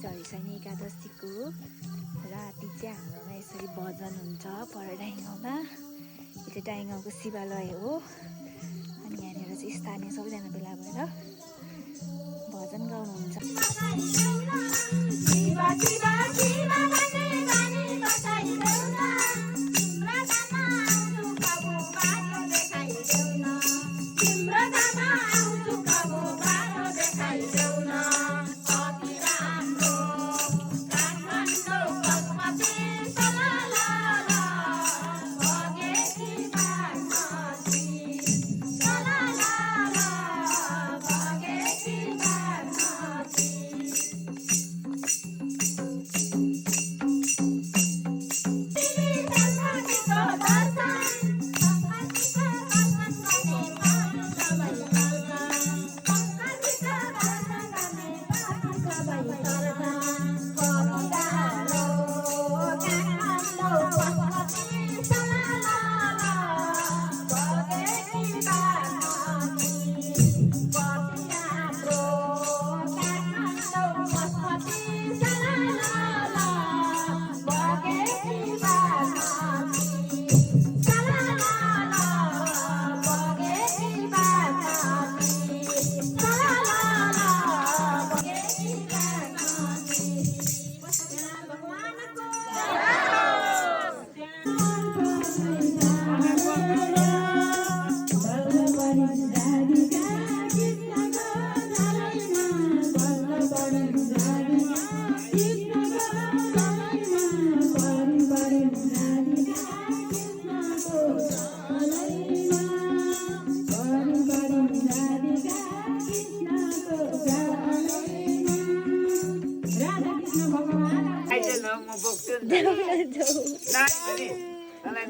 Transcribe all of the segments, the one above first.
हरिशनी एकादशीको राति चाहिँ हाम्रोमा यसरी भजन हुन्छ परडाइङ गाउँमा। यो चाहिँ डाइङ गाउँको शिवालय हो अनि यहाँनिर चाहिँ स्थानीय सबैजना भेला भएर भजन गाउनुहुन्छ।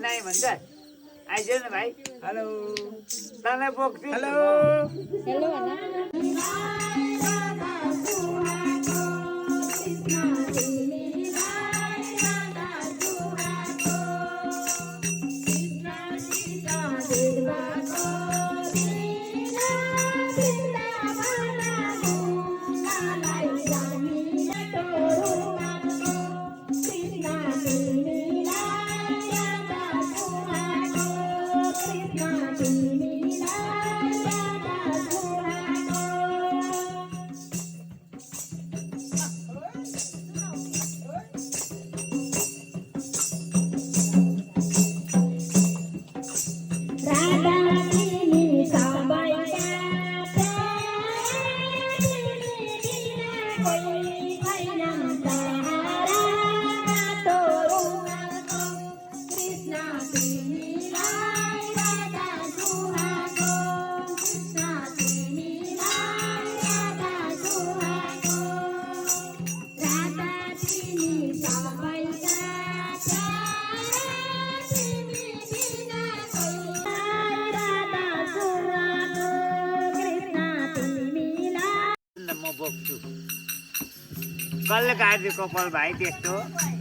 नाइ भन्छ आइज न भाइ। हेलो तँलाई बोक्छु। हेलो हेलो बोक्छु कसले काट्यो कपाल भाइ त्यस्तो।